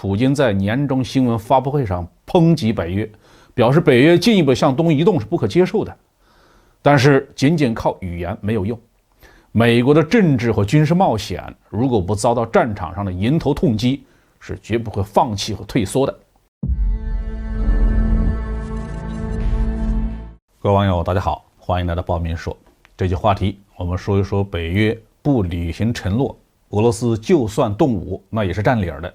普京在年终新闻发布会上抨击北约，表示北约进一步向东移动是不可接受的。但是仅仅靠语言没有用，美国的政治和军事冒险如果不遭到战场上的迎头痛击，是绝不会放弃和退缩的。各位网友大家好，欢迎来到报民说。这期话题我们说一说北约不履行承诺，俄罗斯就算动武那也是占理儿的。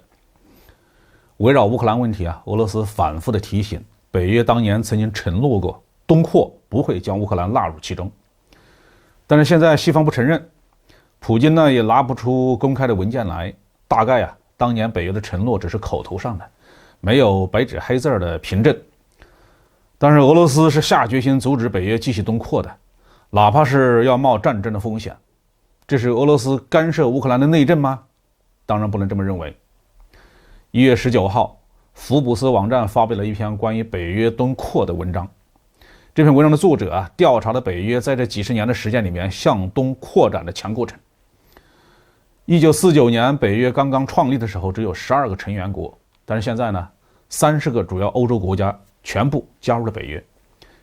围绕乌克兰问题俄罗斯反复的提醒北约当年曾经承诺过东扩不会将乌克兰纳入其中，但是现在西方不承认，普京呢也拿不出公开的文件来，大概当年北约的承诺只是口头上的，没有白纸黑字的凭证。但是俄罗斯是下决心阻止北约继续东扩的，哪怕是要冒战争的风险。这是俄罗斯干涉乌克兰的内政吗？当然不能这么认为。1月19号，福布斯网站发表了一篇关于北约东扩的文章。这篇文章的作者调查了北约在这几十年的时间里面向东扩展的强过程。1949年北约刚刚创立的时候只有12个成员国，但是现在呢，30个主要欧洲国家全部加入了北约，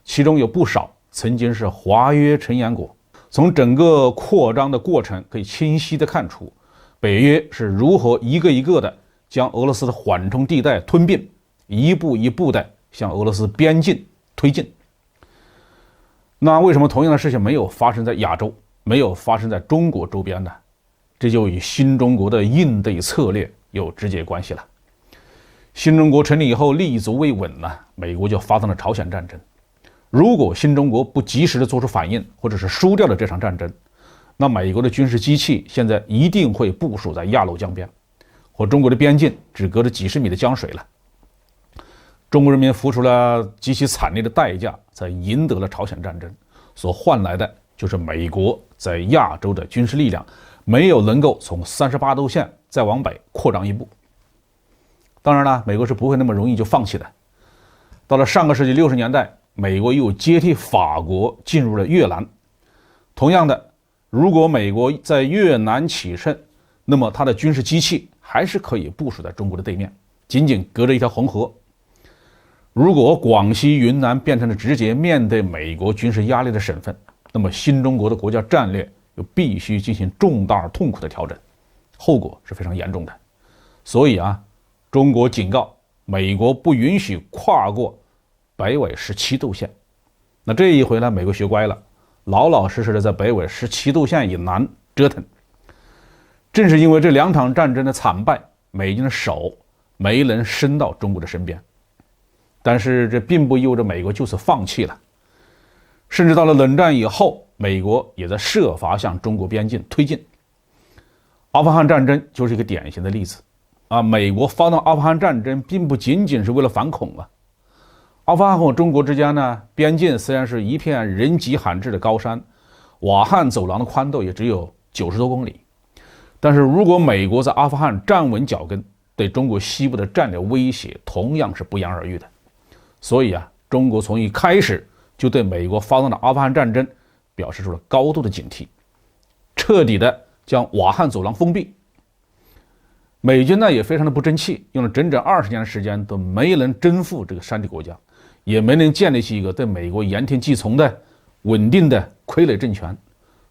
其中有不少曾经是华约成员国。从整个扩张的过程可以清晰地看出，北约是如何一个一个的将俄罗斯的缓冲地带吞并，一步一步的向俄罗斯边境推进。那为什么同样的事情没有发生在亚洲，没有发生在中国周边呢？这就与新中国的应对策略有直接关系了。新中国成立以后立足未稳美国就发动了朝鲜战争。如果新中国不及时的做出反应，或者是输掉了这场战争，那美国的军事机器现在一定会部署在鸭绿江边，和中国的边境只隔着几十米的江水了。中国人民付出了极其惨烈的代价，才赢得了朝鲜战争，所换来的就是美国在亚洲的军事力量没有能够从38度线再往北扩张一步。当然了，美国是不会那么容易就放弃的。到了上个世纪60年代，美国又接替法国进入了越南。同样的，如果美国在越南取胜，那么它的军事机器还是可以部署在中国的对面，仅仅隔着一条红河。如果广西、云南变成了直接面对美国军事压力的省份，那么新中国的国家战略又必须进行重大痛苦的调整，后果是非常严重的。所以中国警告美国不允许跨过北纬17度线。那这一回呢，美国学乖了，老老实实的在北纬17度线以南折腾。正是因为这2场战争的惨败，美军的手没能伸到中国的身边。但是这并不意味着美国就此放弃了，甚至到了冷战以后，美国也在设法向中国边境推进。阿富汗战争就是一个典型的例子美国发动阿富汗战争并不仅仅是为了反恐阿富汗和中国之间呢，边境虽然是一片人迹罕至的高山，瓦罕走廊的宽度也只有90多公里，但是如果美国在阿富汗站稳脚跟，对中国西部的战略威胁同样是不言而喻的。所以中国从一开始就对美国发动的阿富汗战争表示出了高度的警惕，彻底的将瓦罕走廊封闭。美军呢也非常的不争气，用了整整20年的时间都没能征服这个山地国家，也没能建立起一个对美国言听计从的稳定的傀儡政权，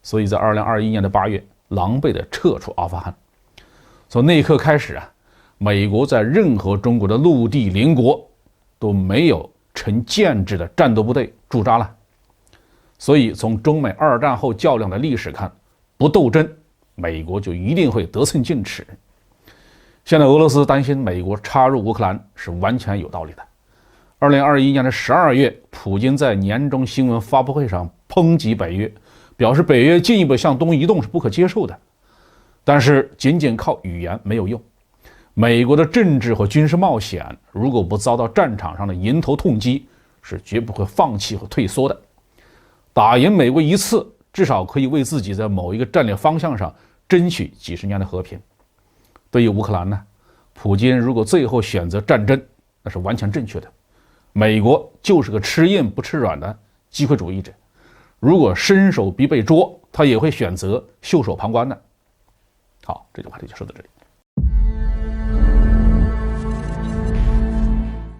所以在2021年的8月狼狈的撤出阿富汗。从那一刻开始美国在任何中国的陆地邻国都没有成建制的战斗部队驻扎了。所以从中美2战后较量的历史看，不斗争美国就一定会得寸进尺。现在俄罗斯担心美国插入乌克兰是完全有道理的。2021年的12月，普京在年终新闻发布会上抨击北约，表示北约进一步向东移动是不可接受的。但是仅仅靠语言没有用，美国的政治和军事冒险如果不遭到战场上的迎头痛击，是绝不会放弃和退缩的。打赢美国一次，至少可以为自己在某一个战略方向上争取几十年的和平。对于乌克兰呢，普京如果最后选择战争，那是完全正确的。美国就是个吃硬不吃软的机会主义者，如果伸手必被捉，他也会选择袖手旁观的。好，这句话就说到这里。